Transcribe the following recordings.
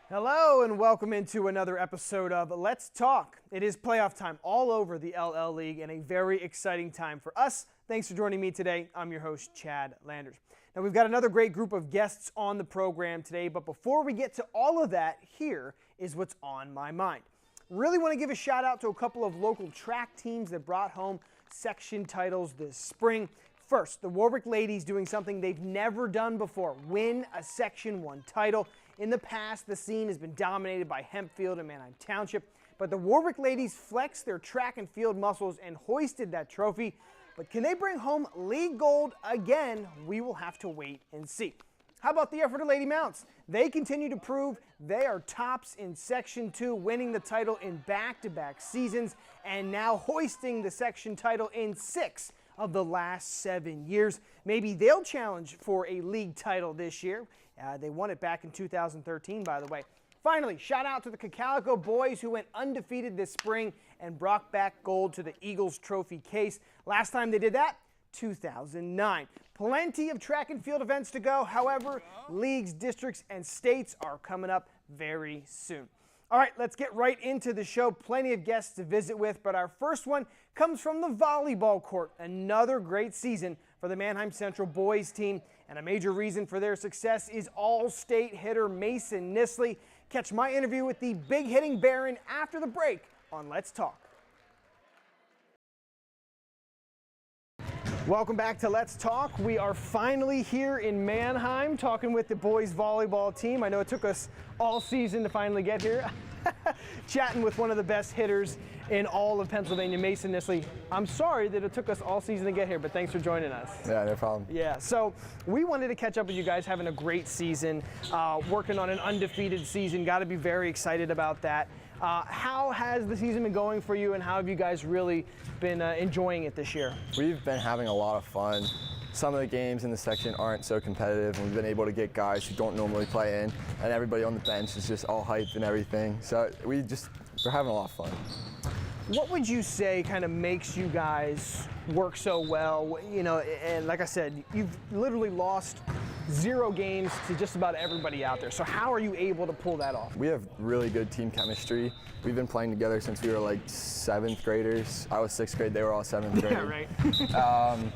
Hello and welcome into another episode of Let's Talk. It is playoff time all over the LL League and a very exciting time for us. Thanks for joining me today. I'm your host, Chad Landers. Now we've got another great group of guests on the program today, but before we get to all of that, here is what's on my mind. Really want to give a shout out to a couple of local track teams that brought home section titles this spring. First, the Warwick ladies doing something they've never done before, win a Section 1 title. In the past, the scene has been dominated by Hempfield and Manheim Township, but the Warwick ladies flexed their track and field muscles and hoisted that trophy. But can they bring home league gold again? We will have to wait and see. How about the Ephrata Lady Mounts? They continue to prove they are tops in Section 2, winning the title in back-to-back seasons and now hoisting the section title in 6 of the last 7 years. Maybe they'll challenge for a league title this year. They won it back in 2013, by the way. Finally, shout out to the Cacalico boys who went undefeated this spring and brought back gold to the Eagles Trophy case. Last time they did that, 2009. Plenty of track and field events to go. However, leagues, districts, and states are coming up very soon. All right, let's get right into the show. Plenty of guests to visit with, but our first one comes from the volleyball court. Another great season for the Manheim Central boys team, and a major reason for their success is all-state hitter Mason Nisley. Catch my interview with the big hitting Baron after the break on Let's Talk. Welcome back to Let's Talk. We are finally here in Manheim talking with the boys volleyball team. I know it took us all season to finally get here. Chatting with one of the best hitters in all of Pennsylvania, Mason Nisley. I'm sorry that it took us all season to get here, but thanks for joining us. Yeah, no problem. Yeah, so we wanted to catch up with you guys, having a great season, working on an undefeated season. Got to be very excited about that. How has the season been going for you, and how have you guys really been enjoying it this year? We've been having a lot of fun. Some of the games in the section aren't so competitive, and we've been able to get guys who don't normally play in, and everybody on the bench is just all hyped and everything. So we're having a lot of fun. What would you say kind of makes you guys work so well? You know, and like I said, you've literally lost 0 games to just about everybody out there. So how are you able to pull that off? We have really good team chemistry. We've been playing together since we were like 7th graders. I was 6th grade, they were all 7th grade. Yeah, right.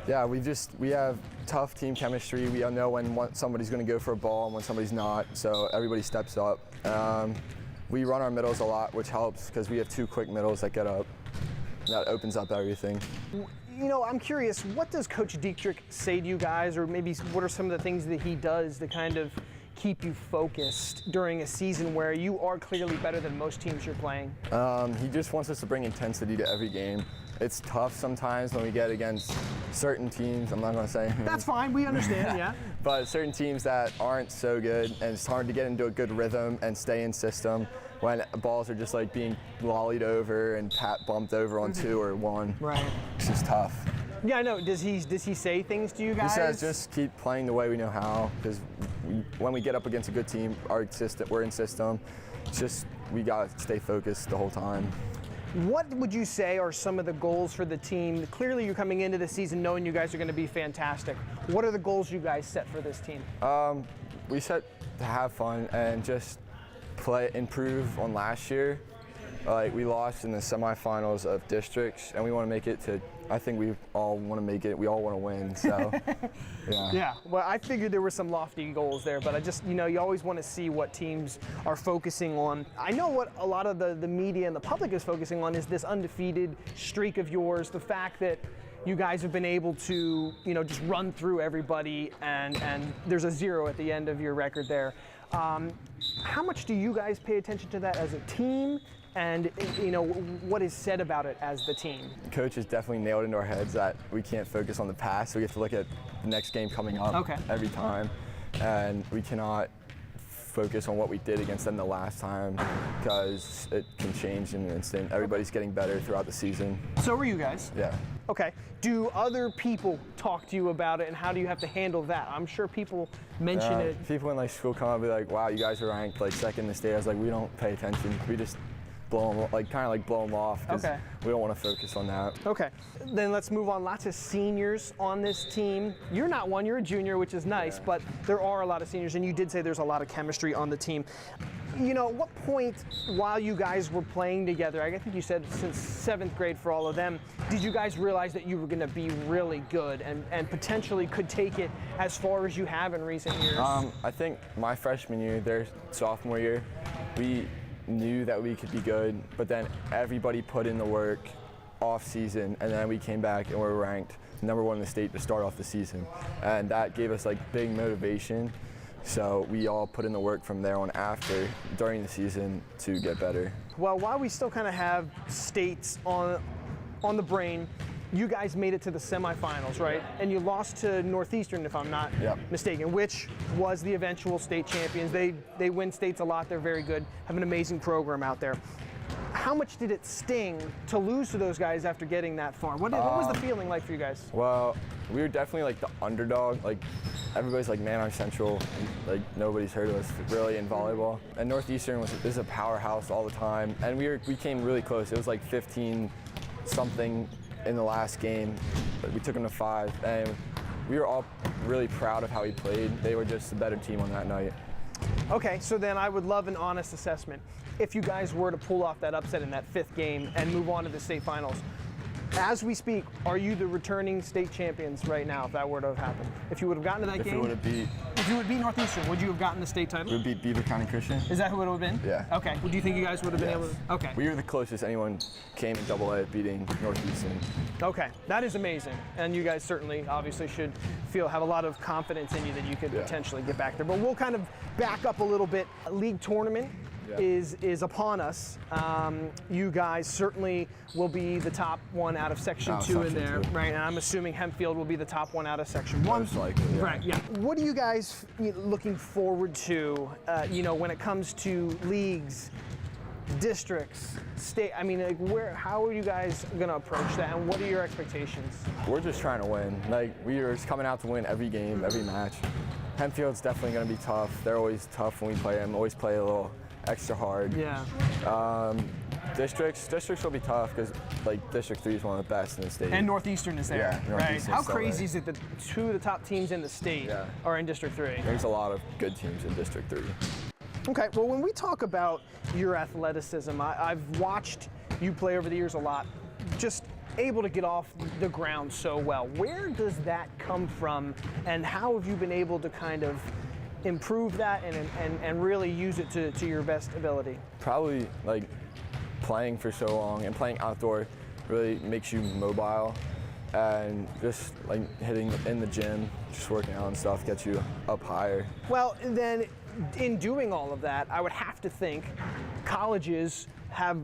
Yeah, we have tough team chemistry. We know when somebody's going to go for a ball and when somebody's not, so everybody steps up. We run our middles a lot, which helps because we have 2 quick middles that get up. That opens up everything. You know, I'm curious, what does Coach Dietrich say to you guys, or maybe what are some of the things that he does to kind of keep you focused during a season where you are clearly better than most teams you're playing? He just wants us to bring intensity to every game. It's tough sometimes when we get against certain teams. I'm not going to say. That's fine, we understand, yeah. But certain teams that aren't so good, and it's hard to get into a good rhythm and stay in system when balls are just like being lollied over and bumped over on 2 or 1. Right. It's just tough. Yeah, I know. Does he say things to you guys? He says just keep playing the way we know how, because when we get up against a good team, we're in system. It's just we got to stay focused the whole time. What would you say are some of the goals for the team? Clearly you're coming into the season knowing you guys are going to be fantastic. What are the goals you guys set for this team? We set to have fun and just improve on last year. Like, we lost in the semifinals of districts, and we want to make it to, I think we all want to make it, we all want to win, so, yeah. Yeah, well, I figured there were some lofty goals there, but I just, you know, you always want to see what teams are focusing on. I know what a lot of the media and the public is focusing on is this undefeated streak of yours, the fact that you guys have been able to, you know, just run through everybody, and there's a 0 at the end of your record there. How much do you guys pay attention to that as a team, and you know what is said about it as the team? The coach has definitely nailed into our heads that we can't focus on the past, so we have to look at the next game coming up every time, and we cannot focus on what we did against them the last time because it can change in an instant. Everybody's getting better throughout the season. So are you guys? Yeah. Okay. Do other people talk to you about it, and how do you have to handle that? I'm sure people mention it. People in like school come up and be like, wow, you guys are ranked like 2nd in the state. I was like, we don't pay attention. We just blow them, blow them off. Okay. We don't want to focus on that. Okay. Then let's move on. Lots of seniors on this team. You're not one. You're a junior, which is nice, but there are a lot of seniors, and you did say there's a lot of chemistry on the team. You know, at what point while you guys were playing together, I think you said since 7th grade for all of them, did you guys realize that you were going to be really good and potentially could take it as far as you have in recent years? I think my freshman year, their sophomore year, we knew that we could be good, but then everybody put in the work off season, and then we came back and were ranked #1 in the state to start off the season, and that gave us like big motivation. So we all put in the work from there on after during the season to get better. Well, while we still kind of have states on the brain, you guys made it to the semifinals, right? And you lost to Northeastern, if I'm not mistaken, which was the eventual state champions. They win states a lot. They're very good, have an amazing program out there. How much did it sting to lose to those guys after getting that far? What was the feeling like for you guys? Well, we were definitely like the underdog. Like everybody's like Manheim Central, like nobody's heard of us really in volleyball. And Northeastern is a powerhouse all the time, and we came really close. It was like 15 something in the last game, but we took them to 5, and we were all really proud of how we played. They were just a better team on that night. Okay, so then I would love an honest assessment. If you guys were to pull off that upset in that 5th game and move on to the state finals, as we speak, are you the returning state champions right now if that were to have happened? If you would have gotten to that game? If you would beat Northeastern, would you have gotten the state title? We would beat Beaver County Christian. Is that who it would have been? Yeah. Okay. Well, do you think you guys would have been able to? Okay. We were the closest anyone came in AA beating Northeastern. Okay. That is amazing. And you guys certainly, obviously, should have a lot of confidence in you that you could potentially get back there. But we'll kind of back up a little bit. League tournament is upon us. You guys certainly will be the top one out of Section 2 in there, right? And I'm assuming Hempfield will be the top one out of Section 1. Most likely, yeah. Right, yeah. What are you guys looking forward to, when it comes to leagues, districts, state? I mean, how are you guys going to approach that, and what are your expectations? We're just trying to win. Like, we are just coming out to win every game, every match. Hempfield's definitely going to be tough. They're always tough when we play them, always play a little extra hard. Yeah. Districts will be tough because District 3 is one of the best in the state. And Northeastern is there, yeah, right? How crazy is it that 2 of the top teams in the state are in District 3? There's a lot of good teams in District 3. Okay, well, when we talk about your athleticism, I've watched you play over the years a lot, just able to get off the ground so well. Where does that come from, and how have you been able to kind of improve that and really use it to your best ability? Probably playing for so long and playing outdoor really makes you mobile, and just hitting in the gym, just working out and stuff gets you up higher. Well, then in doing all of that, I would have to think colleges have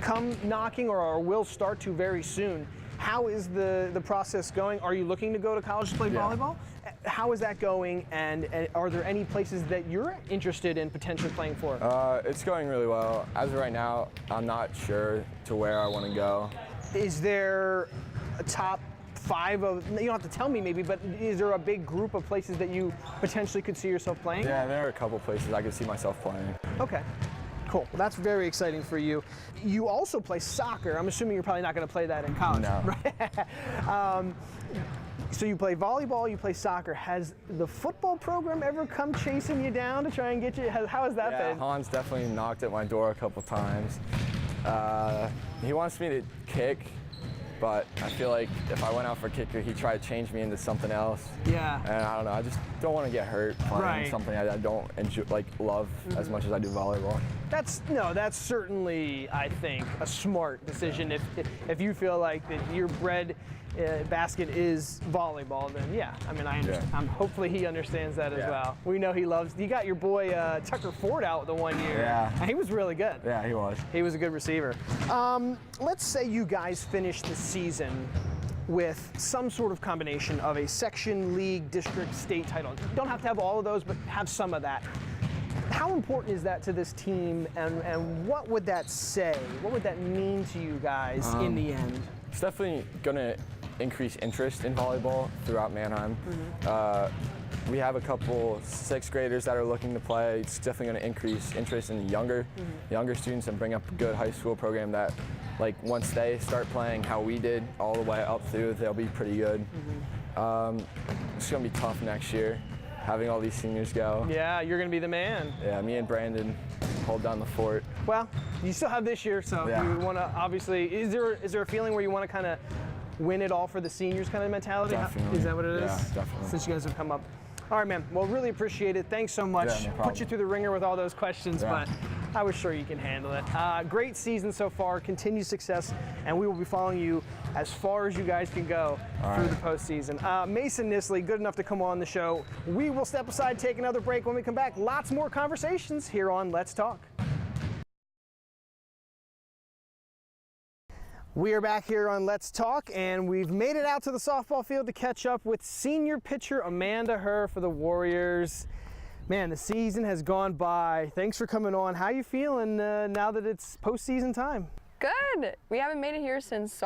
come knocking or will start to very soon. How is the process going? Are you looking to go to college to play volleyball? How is that going, and are there any places that you're interested in potentially playing for? It's going really well. As of right now, I'm not sure to where I want to go. Is there a top 5 of, you don't have to tell me maybe, but is there a big group of places that you potentially could see yourself playing? Yeah, there are a couple places I could see myself playing. Okay. Cool. Well, that's very exciting for you. You also play soccer. I'm assuming you're probably not going to play that in college. No. Right? So you play volleyball, you play soccer. Has the football program ever come chasing you down to try and get you? How has that been? Hans definitely knocked at my door a couple times. He wants me to kick, but I feel like if I went out for kicker, he'd try to change me into something else. Yeah. And I don't know, I just don't want to get hurt playing something I don't enjoy, love as much as I do volleyball. That's certainly, I think, a smart decision. If you feel like that your bread basket is volleyball, then yeah, I mean, I understand. Hopefully he understands that as well. We know he loves. You got your boy Tucker Ford out the one year. Yeah. And he was really good. Yeah, he was. He was a good receiver. Let's say you guys finish the season with some sort of combination of a section, league, district, state title. You don't have to have all of those, but have some of that. How important is that to this team, and what would that say? What would that mean to you guys in the end? It's definitely going to increase interest in volleyball throughout Manheim. we have a couple 6th graders that are looking to play. It's definitely going to increase interest in the younger students and bring up a good high school program that, like, once they start playing how we did all the way up through, they'll be pretty good. It's going to be tough next year, having all these seniors go. Yeah, you're going to be the man. Yeah, me and Brandon hold down the fort. Well, you still have this year, so you want to obviously, is there a feeling where you want to kind of win it all for the seniors kind of mentality? Definitely. Is that what it is? Yeah, definitely. Since you guys have come up. All right, man. Well, really appreciate it. Thanks so much. Yeah, no problem. Put you through the ringer with all those questions, but I was sure you can handle it. Great season so far. Continued success, and we will be following you as far as you guys can go through the postseason. Mason Nisley, good enough to come on the show. We will step aside, take another break. When we come back, lots more conversations here on Let's Talk. We are back here on Let's Talk, and we've made it out to the softball field to catch up with senior pitcher Amanda Herr for the Warriors. Man, the season has gone by. Thanks for coming on. How you feeling now that it's postseason time? Good. We haven't made it here since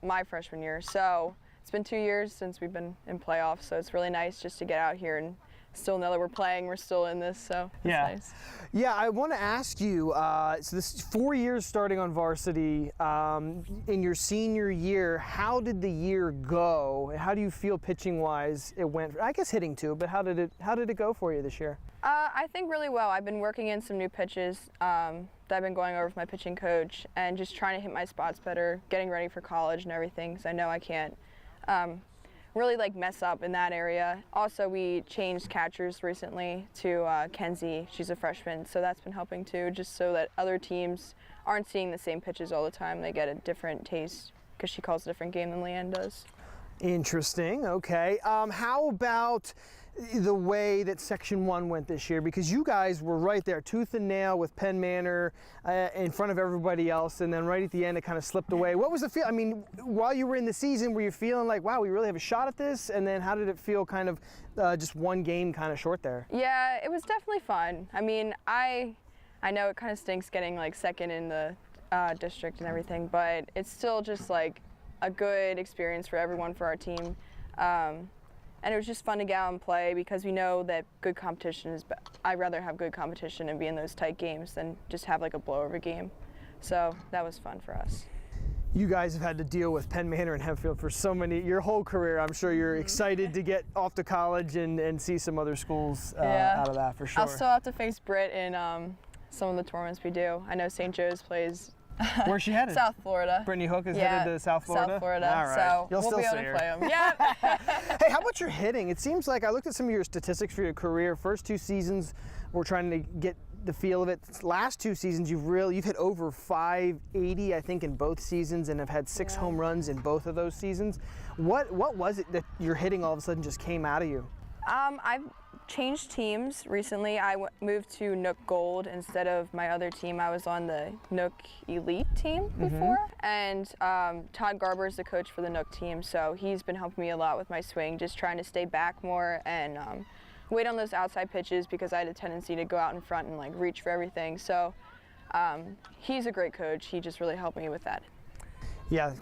my freshman year, so it's been 2 years since we've been in playoffs, so it's really nice just to get out here and still know that we're playing, we're still in this, so it's nice. Yeah, I want to ask you, so this is 4 years starting on varsity. In your senior year, how did the year go? How do you feel pitching-wise it went? I guess hitting too, but how did it go for you this year? I think really well. I've been working in some new pitches that I've been going over with my pitching coach and just trying to hit my spots better, getting ready for college and everything, because I know I can't really mess up in that area. Also, we changed catchers recently to Kenzie. She's a freshman, so that's been helping too, just so that other teams aren't seeing the same pitches all the time. They get a different taste because she calls a different game than Leanne does. Interesting. Okay. How about the way that Section 1 went this year? Because you guys were right there, tooth and nail with Penn Manor in front of everybody else, and then right at the end it kind of slipped away. What was the feel? I mean, while you were in the season, were you feeling like, wow, we really have a shot at this? And then how did it feel kind of just one game kind of short there? Yeah, it was definitely fun. I mean, I know it kind of stinks getting second in the district and everything, but it's still just a good experience for everyone, for our team. And it was just fun to get out and play because we know that good competition is, I'd rather have good competition and be in those tight games than just have a blowover game. So that was fun for us. You guys have had to deal with Penn Manor and Hempfield for your whole career. I'm sure you're excited to get off to college and see some other schools out of that for sure. I'll still have to face Britt in some of the tournaments we do. I know St. Joe's plays. Where's she headed? South Florida. Brittany Hook is headed to South Florida? South Florida. All right. So You'll we'll still be able see to her. play them. Yeah. Hey, how about your hitting? It seems like I looked at some of your statistics for your career. First 2 seasons, we're trying to get the feel of it. Last 2 seasons, you've hit over 580, I think, in both seasons, and have had 6 home runs in both of those seasons. What was it that your hitting all of a sudden just came out of you? I've changed teams recently. I moved to Nook Gold instead of my other team. I was on the Nook Elite team before, and Todd Garber is the coach for the Nook team, so he's been helping me a lot with my swing, just trying to stay back more and wait on those outside pitches because I had a tendency to go out in front and reach for everything. So he's a great coach. He just really helped me with that. Yeah,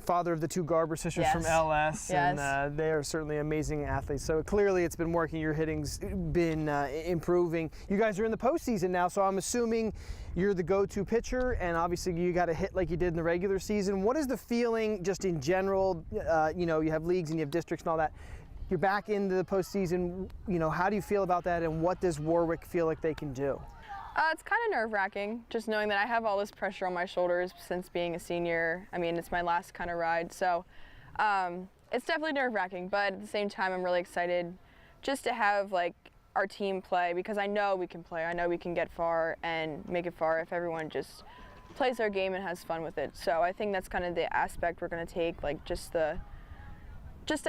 father of the 2 Garber sisters from LS, and they are certainly amazing athletes. So clearly it's been working, your hitting's been improving. You guys are in the postseason now, so I'm assuming you're the go-to pitcher, and obviously you got to hit like you did in the regular season. What is the feeling just in general? You know, you have leagues and you have districts and all that. You're back into the postseason. You know, how do you feel about that, and what does Warwick feel like they can do? It's kind of nerve-wracking, just knowing that I have all this pressure on my shoulders since being a senior. I mean, it's my last kind of ride, so it's definitely nerve-wracking, but at the same time, I'm really excited just to have our team play, because I know we can play. I know we can get far and make it far if everyone just plays their game and has fun with it. So I think that's kind of the aspect we're going to take, just to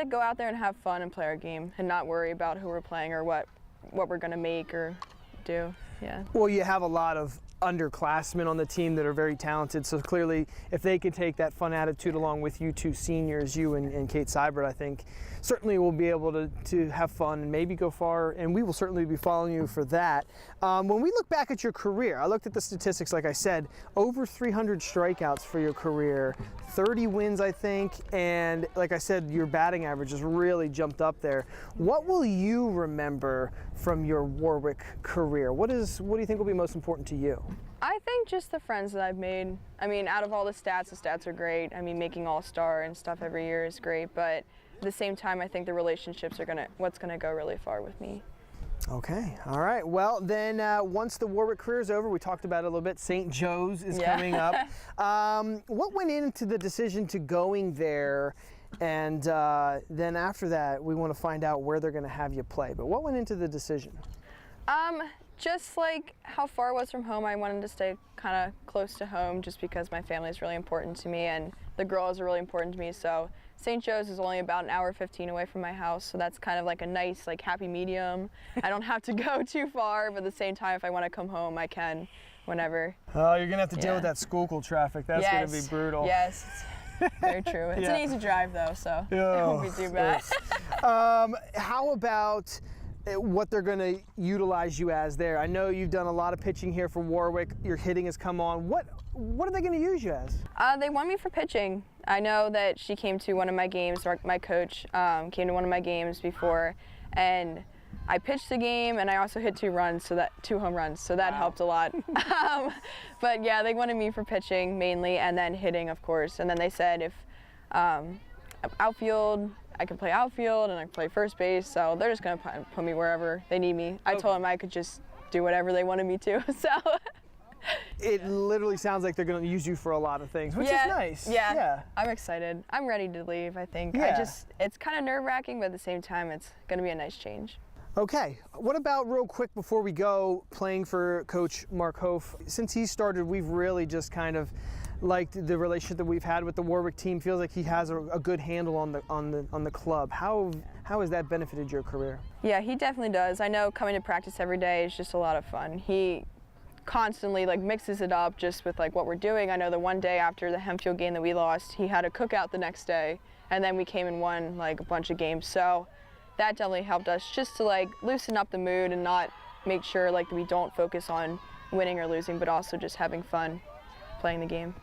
go out there and have fun and play our game and not worry about who we're playing or what we're going to make or do. Yeah. Well, you have a lot of underclassmen on the team that are very talented. So clearly, if they can take that fun attitude along with you two seniors, you and Kate Seibert, I think certainly we'll be able to have fun and maybe go far, and we will certainly be following you for that. When we look back at your career, I looked at the statistics, like I said, over 300 strikeouts for your career, 30 wins, I think, and like I said, your batting average has really jumped up there. What will you remember from your Warwick career? What do you think will be most important to you? I think just the friends that I've made. I mean, out of all the stats are great. I mean, making All-Star and stuff every year is great, but at the same time, I think the relationships are what's gonna go really far with me. Okay, all right. Well, then once the Warwick career is over, we talked about it a little bit, St. Joe's is coming up. What went into the decision to going there? And then after that, we want to find out where they're going to have you play. But what went into the decision? Just like how far it was from home, I wanted to stay kind of close to home just because my family is really important to me and the girls are really important to me. So St. Joe's is only about an hour 15 away from my house, so that's kind of like a nice, like, happy medium. I don't have to go too far, but at the same time, if I want to come home, I can whenever. Oh, you're going to have to deal with that Schuylkill traffic. That's going to be brutal. Yes, very true. It's an easy drive, though, so it won't be too bad. How about what they're going to utilize you as there? I know you've done a lot of pitching here for Warwick. Your hitting has come on. What are they going to use you as? They want me for pitching. I know that she came to one of my games, or my coach came to one of my games before, and I pitched the game and I also hit 2 home runs, so that helped a lot. But yeah, they wanted me for pitching mainly, and then hitting, of course. And then they said if outfield, I could play outfield and I could play first base, so they're just gonna put me wherever they need me. I told them I could just do whatever they wanted me to, so. It literally sounds like they're going to use you for a lot of things, which is nice. Yeah, I'm excited. I'm ready to leave, I think. It's kind of nerve-wracking, but at the same time, it's going to be a nice change. Okay, what about real quick before we go, playing for Coach Mark Hof? Since he started, we've really just kind of liked the relationship that we've had with the Warwick team. Feels like he has a good handle on the club. How has that benefited your career? Yeah, he definitely does. I know coming to practice every day is just a lot of fun. He constantly mixes it up just with what we're doing. I know the one day after the Hempfield game that we lost, he had a cookout the next day, and then we came and won a bunch of games. So that definitely helped us just to loosen up the mood and not make sure we don't focus on winning or losing, but also just having fun playing the game.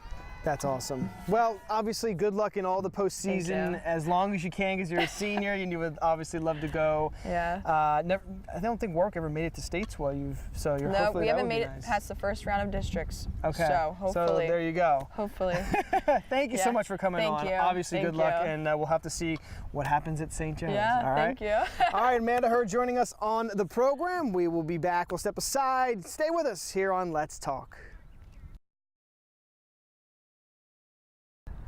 That's awesome. Well, obviously, good luck in all the postseason as long as you can, because you're a senior and you would obviously love to go. Yeah. I don't think Warwick ever made it to states while you're No, we haven't made it past the first round of districts. Okay. So hopefully. So there you go. Hopefully. Thank you so much for coming on. Thank you. Obviously, good luck, and we'll have to see what happens at St. Joe's. Yeah, all right? thank you. All right, Amanda Hurd joining us on the program. We will be back. We'll step aside. Stay with us here on Let's Talk.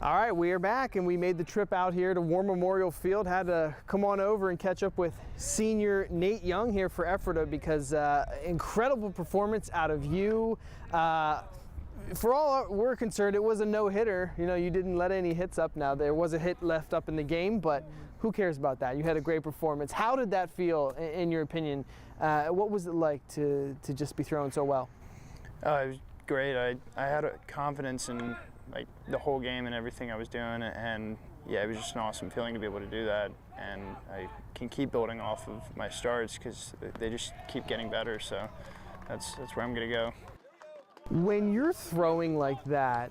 All right, we are back, and we made the trip out here to War Memorial Field. Had to come on over and catch up with senior Nate Young here for Ephrata, because incredible performance out of you. For all we're concerned, it was a no-hitter. You know, you didn't let any hits up. Now, there was a hit left up in the game, but who cares about that? You had a great performance. How did that feel, in your opinion? What was it like to just be throwing so well? It was great. I had a confidence in the whole game and everything I was doing, and yeah, it was just an awesome feeling to be able to do that, and I can keep building off of my starts because they just keep getting better, so that's where I'm going to go. When you're throwing like that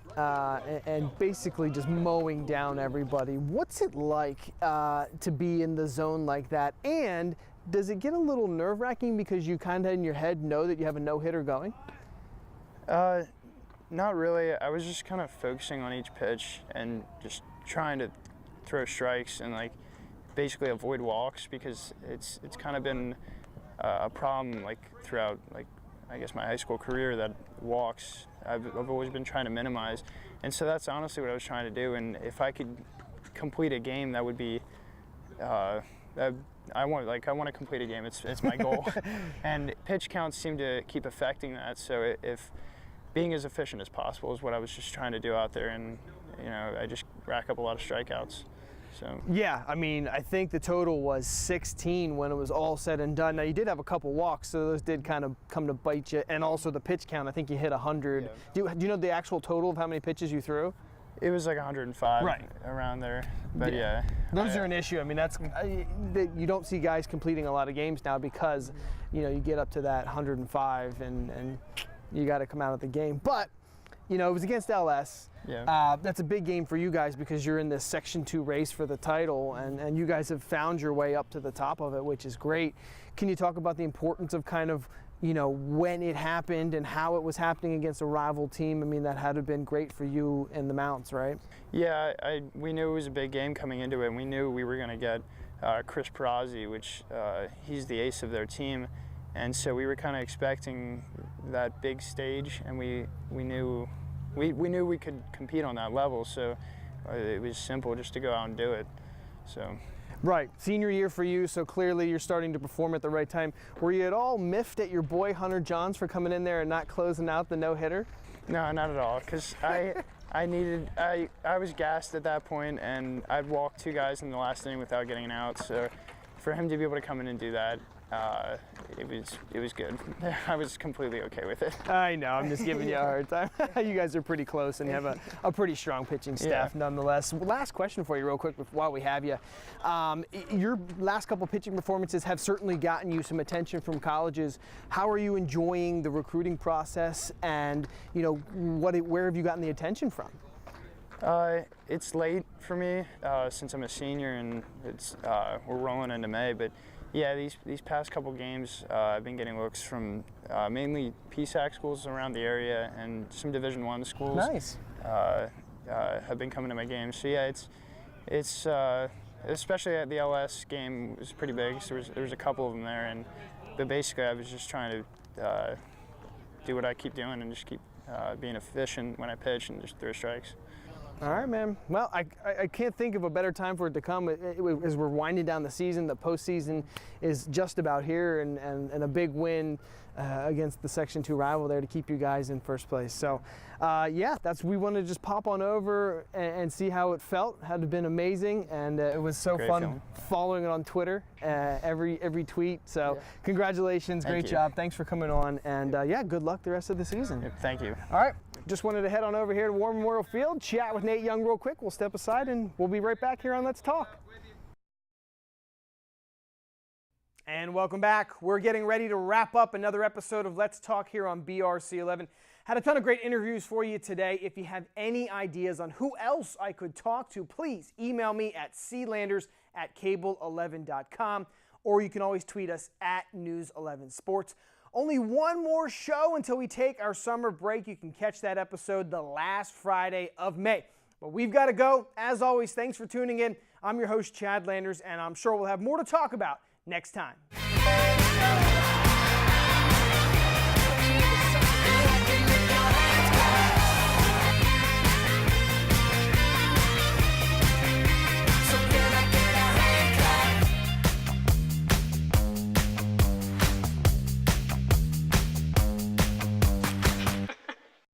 and basically just mowing down everybody, what's it like to be in the zone like that, and does it get a little nerve-wracking because you kind of in your head know that you have a no-hitter going? Not really. I was just kind of focusing on each pitch and just trying to throw strikes and basically avoid walks, because it's kind of been a problem throughout I guess my high school career, that walks I've always been trying to minimize, and so that's honestly what I was trying to do. And if I could complete a game, that would be I want to complete a game. It's my goal, and pitch counts seem to keep affecting that. So if being as efficient as possible is what I was just trying to do out there, and I just rack up a lot of strikeouts. So yeah, I mean, I think the total was 16 when it was all said and done. Now you did have a couple walks, so those did kind of come to bite you, and also the pitch count. I think you hit 100. Yeah. Do you know the actual total of how many pitches you threw? it was like 105, Right. around there. But yeah, those are an issue. I mean, you don't see guys completing a lot of games now because, you know, you get up to that 105 and you got to come out of the game. But, you know, it was against LS. Yeah. That's a big game for you guys because you're in this Section 2 race for the title, and you guys have found your way up to the top of it, which is great. Can you talk about the importance of kind of, you know, when it happened and how it was happening against a rival team? I mean, that had to have been great for you and the Mounts, right? Yeah, we knew it was a big game coming into it, and we knew we were going to get Chris Perazzi, which he's the ace of their team, and so we were kind of expecting that big stage, and we knew we could compete on that level, so it was simple just to go out and do it. So. Right, senior year for you, so clearly you're starting to perform at the right time. Were you at all miffed at your boy Hunter Johns for coming in there and not closing out the no-hitter? No, not at all, because I was gassed at that point, and I'd walked 2 guys in the last inning without getting an out, so for him to be able to come in and do that, it was good. I was completely okay with it. I know, I'm just giving you a hard time. You guys are pretty close and you have a pretty strong pitching staff nonetheless. Last question for you real quick while we have you. Your last couple pitching performances have certainly gotten you some attention from colleges. How are you enjoying the recruiting process, and you know, where have you gotten the attention from? It's late for me since I'm a senior and we're rolling into May, but yeah, these past couple games, I've been getting looks from mainly PSAC schools around the area and some Division I schools. Nice. Have been coming to my games. So yeah, it's especially at the LS game was pretty big. So there was a couple of them there, but basically I was just trying to do what I keep doing and just keep being efficient when I pitch and just throw strikes. All right, man. Well, I can't think of a better time for it to come. As we're winding down the season, the postseason is just about here, and a big win against the Section 2 rival there to keep you guys in first place. So, yeah, we wanted to just pop on over and see how it felt. Had been amazing, and it was so fun following it on Twitter, every tweet. So, congratulations, great job. Thanks for coming on, and yeah, good luck the rest of the season. Yep, thank you. All right. Just wanted to head on over here to War Memorial Field, chat with Nate Young real quick. We'll step aside and we'll be right back here on Let's Talk. And welcome back. We're getting ready to wrap up another episode of Let's Talk here on BRC11. Had a ton of great interviews for you today. If you have any ideas on who else I could talk to, please email me at clanders@cable11.com, or you can always tweet us at News11Sports. Only one more show until we take our summer break. You can catch that episode the last Friday of May. But we've got to go. As always, thanks for tuning in. I'm your host, Chad Landers, and I'm sure we'll have more to talk about next time.